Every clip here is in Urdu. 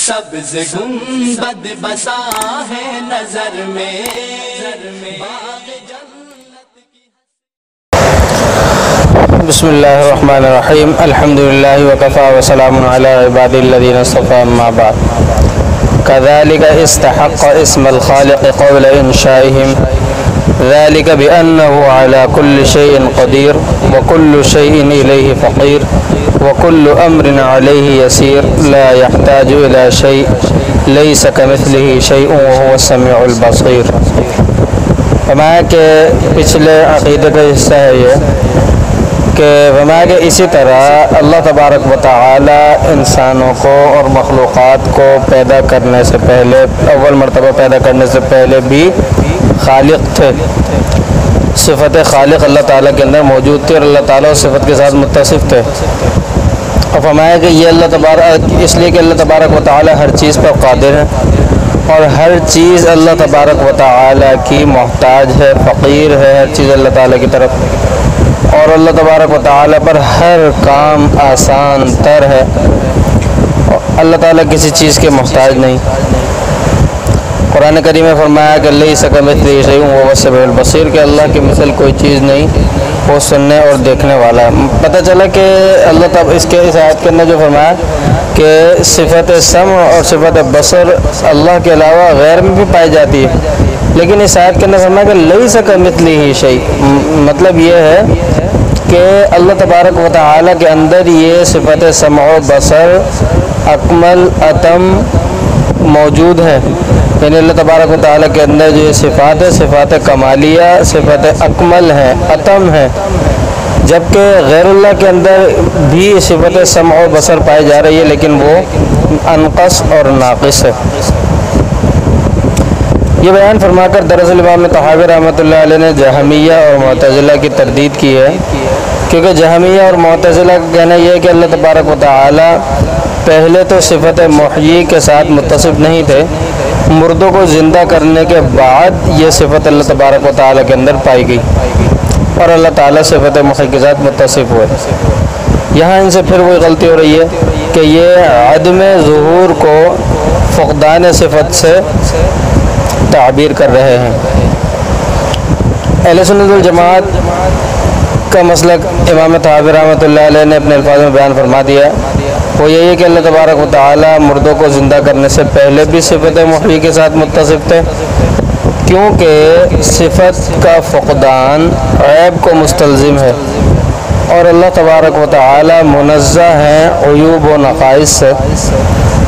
سبز گنبد بسا ہے نظر میں بسم اللہ الرحمن الرحیم الحمدللہ وکفا وسلام علی عباد الذین اصطفى اما بعد كذلك استحق اسم الخالق قبل انشائهم ذلك بأنه على كل شيء قدير وكل شيء إليه فقير وكل أمر عليه يسير لا يحتاج إلى شيء ليس كمثله شيء وهو السميع البصير. فرمایا کہ پچھلے عقیدے کا حصہ ہے یہ کہ فرمایا کہ اسی طرح اللہ تبارک و تعالی انسانوں کو اور مخلوقات کو پیدا کرنے سے پہلے اول مرتبہ پیدا کرنے سے پہلے بھی خالق تھے. صفت خالق اللہ تعالیٰ کے اندر موجود تھی اور اللہ تعالیٰ اس صفت کے ساتھ متصف تھے. اور فرمایا کہ یہ اللہ تبارک اس لیے کہ اللہ تبارک و تعالیٰ ہر چیز پر قادر ہے اور ہر چیز اللہ تبارک و تعالیٰ کی محتاج ہے، فقیر ہے ہر چیز اللہ تعالیٰ کی طرف، اور اللہ تبارک و تعالیٰ پر ہر کام آسان تر ہے. اللہ تعالیٰ کسی چیز کے محتاج نہیں. قرآن کریم میں فرمایا کہ لیس کمثلہ شیء وہو السمیع البصیر کہ اللہ کی مثل کوئی چیز نہیں، وہ سننے اور دیکھنے والا ہے. پتہ چلا کہ اللہ تعالیٰ اس آیت کے اندر جو فرمایا کہ صفت سمع اور صفت بصر اللہ کے علاوہ غیر میں بھی پائی جاتی ہے، لیکن اس آیت کے اندر فرمایا کہ لیس کمثلہ شیء، مطلب یہ ہے کہ اللہ تبارک و تعالیٰ کے اندر یہ صفت سمع و بصر اکمل اتم موجود ہے. یعنی اللہ تبارک و تعالیٰ کے اندر جو یہ صفات ہے، صفات کمالیہ، صفات اکمل ہیں، اتم ہیں، جبکہ غیر اللہ کے اندر بھی صفت سمع و بصر پائی جا رہی ہے لیکن وہ انقص اور ناقص ہے. یہ بیان فرما کر دراصل امام طحاوی رحمۃ اللہ علیہ نے جہمیہ اور معتزلہ کی تردید کی ہے، کیونکہ جہمیہ اور معتزلہ کا کہنا یہ ہے کہ اللہ تبارک و تعالیٰ پہلے تو صفت محیی کے ساتھ متصف نہیں تھے، مردوں کو زندہ کرنے کے بعد یہ صفت اللہ تبارک و تعالیٰ کے اندر پائی گئی اور اللہ تعالیٰ صفت محیی کے ساتھ متصف ہوئے. یہاں ان سے پھر وہی غلطی ہو رہی ہے کہ یہ عدم ظہور کو فقدان صفت سے تعبیر کر رہے ہیں. اہل سنت والجماعت کا مسلک امام طحاوی رحمۃ اللہ علیہ نے اپنے الفاظ میں بیان فرما دیا ہے. وہ یہی ہے کہ اللہ تبارک و تعالیٰ مردوں کو زندہ کرنے سے پہلے بھی صفت محیی کے ساتھ متصف تھے، کیونکہ صفت کا فقدان عیب کو مستلزم ہے اور اللہ تبارک و تعالیٰ منزہ ہیں عیوب و نقائص سے.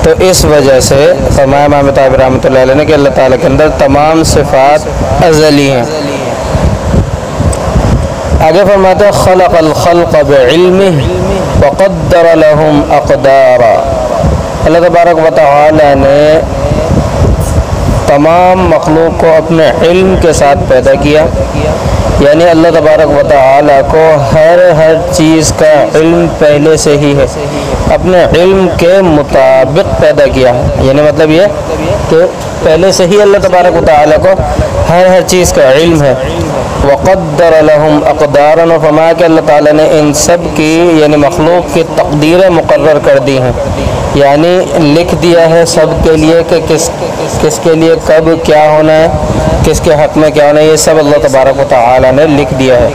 تو اس وجہ سے فرمایا امام طحاوی رحمۃ اللہ علیہ نے کہ اللہ تعالیٰ کے اندر تمام صفات ازلی ہیں. آگے فرماتے ہیں خلق الخلق بعلمہ وقدر لهم اقدارا. اللہ تبارک و تعالی نے تمام مخلوق کو اپنے علم کے ساتھ پیدا کیا، یعنی اللہ تبارک و تعالی کو ہر چیز کا علم پہلے سے ہی ہے، اپنے علم کے مطابق پیدا کیا. یعنی مطلب یہ کہ پہلے سے ہی اللہ تبارک و تعالی کو ہر چیز کا علم ہے. وقدر لهم اقدارا، فرمایا کہ اللہ تعالیٰ نے ان سب کی یعنی مخلوق کی تقدیریں مقرر کر دی ہیں، یعنی لکھ دیا ہے سب کے لیے کہ کس کے لیے کب کیا ہونا ہے، کس کے حق میں کیا ہونا ہے، یہ سب اللہ تبارک و تعالیٰ نے لکھ دیا ہے.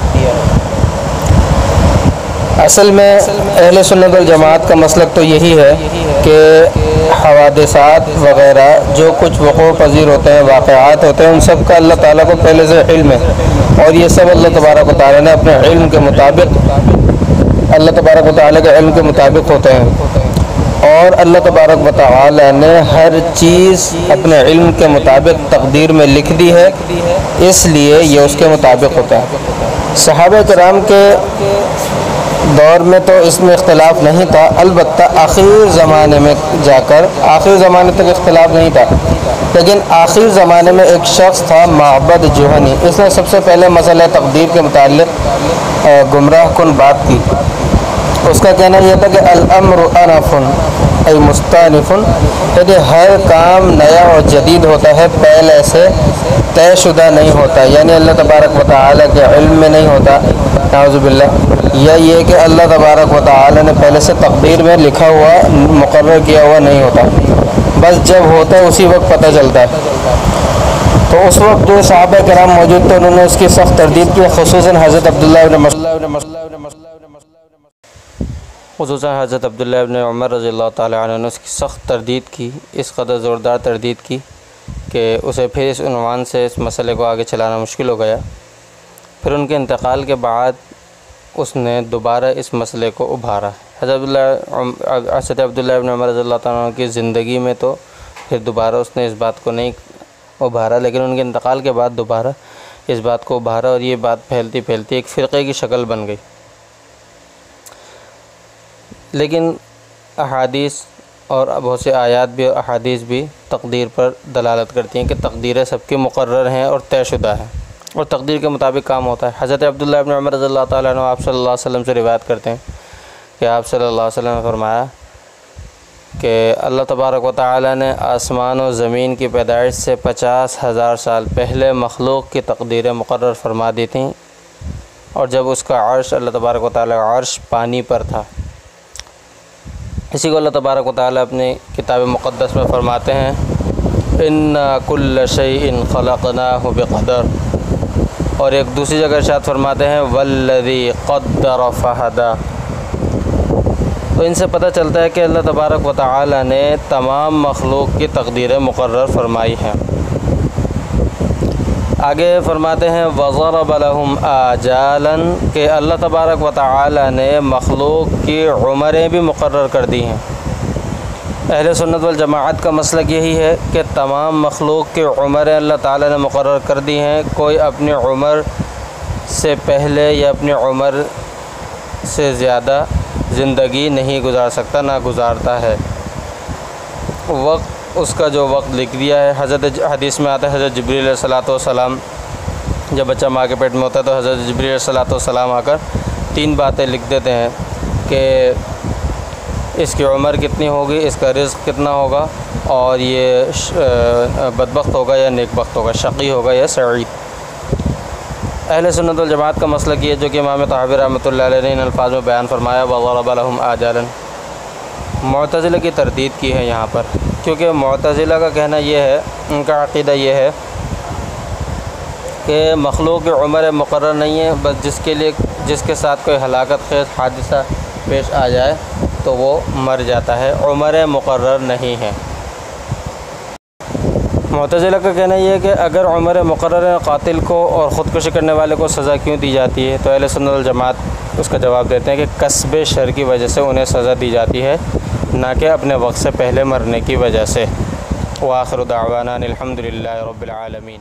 اصل میں اہل سنت والجماعت کا مسلک تو یہی ہے کہ حوادثات وغیرہ جو کچھ وقوع پذیر ہوتے ہیں، واقعات ہوتے ہیں، ان سب کا اللہ تعالیٰ کو پہلے سے علم ہے اور یہ سب اللہ تبارک و تعالیٰ نے اپنے علم کے مطابق اللہ تبارک و تعالیٰ کے علم کے مطابق ہوتے ہیں اور اللہ تبارک و تعالیٰ نے ہر چیز اپنے علم کے مطابق تقدیر میں لکھ دی ہے، اس لیے یہ اس کے مطابق ہوتا ہے. صحابہ کرام کے دور میں تو اس میں اختلاف نہیں تھا، البتہ آخر زمانے میں جا کر آخر زمانے تک اختلاف نہیں تھا، لیکن آخر زمانے میں ایک شخص تھا معبد جوہنی، اس نے سب سے پہلے مسئلہ تقدیر کے متعلق گمراہ کن بات کی. اس کا کہنا یہ تھا کہ الامر انف، ای مستانف، یعنی ہر کام نیا اور جدید ہوتا ہے، پہلے سے طے شدہ نہیں ہوتا، یعنی اللہ تبارک و تعالیٰ کے علم میں نہیں ہوتا، نعوذ باللہ، یا یہ کہ اللہ تبارک و تعالیٰ نے پہلے سے تقدیر میں لکھا ہوا مقرر کیا ہوا نہیں ہوتا، بس جب ہوتا ہے اسی وقت پتہ چلتا ہے۔ تو اس وقت جو صحابہ کرام موجود تھے انہوں نے اس کی سخت تردید کی، خصوصاً حضرت عبداللہ ابن عمر رضی اللہ تعالیٰ عنہ نے اس کی سخت تردید کی، اس قدر زوردار تردید کی کہ اسے پھر اس عنوان سے اس مسئلے کو آگے چلانا مشکل ہو گیا۔ پھر ان کے انتقال کے بعد اس نے دوبارہ اس مسئلے کو ابھارا۔ حضرت عبداللہ ابن عمر رضی اللہ تعالیٰ عنہ کی زندگی میں تو پھر دوبارہ اس نے اس بات کو نہیں ابھارا، لیکن ان کے انتقال کے بعد دوبارہ اس بات کو ابھارا، اور یہ بات پھیلتی پھیلتی ایک فرقے کی شکل بن گئی۔ لیکن احادیث اور بہت سے آیات بھی اور احادیث بھی تقدیر پر دلالت کرتی ہیں کہ تقدیریں سب کی مقرر ہیں اور طے شدہ ہیں، اور تقدیر کے مطابق کام ہوتا ہے۔ حضرت عبداللہ ابن عمر رضی اللہ تعالیٰ عنہ آپ صلی اللہ علیہ وسلم سے روایت کرتے ہیں کہ آپ صلی اللہ علیہ وسلم نے فرمایا کہ اللہ تبارک و تعالیٰ نے آسمان و زمین کی پیدائش سے 50,000 سال پہلے مخلوق کی تقدیریں مقرر فرما دی تھیں، اور جب اس کا عرش، اللہ تبارک و تعالیٰ کا عرش پانی پر تھا۔ اسی کو اللہ تبارک و تعالیٰ اپنی کتاب مقدس میں فرماتے ہیں اِنَّا كُلَّ شَيْءٍ خَلَقْنَاهُ بِقَدَرٍ، اور ایک دوسری جگہ ارشاد فرماتے ہیں وَالَّذِي قَدَّرَ فَهَدَى۔ تو ان سے پتہ چلتا ہے کہ اللہ تبارک و تعالیٰ نے تمام مخلوق کی تقدیریں مقرر فرمائی ہیں۔ آگے فرماتے ہیں وَضَرَبَ لَهُمْ آجَالًا، کہ اللہ تبارک و تعالیٰ نے مخلوق کی عمریں بھی مقرر کر دی ہیں۔ اہل سنت والجماعت کا مسلک یہی ہے کہ تمام مخلوق کی عمریں اللہ تعالیٰ نے مقرر کر دی ہیں، کوئی اپنی عمر سے پہلے یا اپنی عمر سے زیادہ زندگی نہیں گزار سکتا، نہ گزارتا ہے۔ وقت، اس کا جو وقت لکھ دیا ہے، حدیث میں آتا ہے حضرت جبریل علیہ الصلوۃ والسلام، جب بچہ ماں کے پیٹ میں ہوتا ہے تو حضرت جبریل علیہ الصلوۃ والسلام آ کر 3 باتیں لکھ دیتے ہیں کہ اس کی عمر کتنی ہوگی، اس کا رزق کتنا ہوگا، اور یہ بدبخت ہوگا یا نیک بخت ہوگا، شقی ہوگا یا سعید۔ اہل سنت والجماعت کا مسلک یہ جو کہ امام طحاوی رحمۃ اللہ علیہ نے ان الفاظ میں بیان فرمایا وَضَرَبَ لَهُمْ آجَالًا، معتزلہ کی تردید کی ہے یہاں پر، کیونکہ معتزلہ کا کہنا یہ ہے، ان کا عقیدہ یہ ہے کہ مخلوق کی عمر مقرر نہیں ہے، بس جس کے ساتھ کوئی ہلاکت خیز حادثہ پیش آ جائے تو وہ مر جاتا ہے، عمر مقرر نہیں ہے۔ معتزلہ کا کہنا یہ ہے کہ اگر عمر مقرر ہے، قاتل کو اور خودکشی کرنے والے کو سزا کیوں دی جاتی ہے؟ تو اہل سنت والجماعت اس کا جواب دیتے ہیں کہ کسب شر کی وجہ سے انہیں سزا دی جاتی ہے، نہ کہ اپنے وقت سے پہلے مرنے کی وجہ سے۔ وآخر دعوانا الحمد للہ رب العالمین۔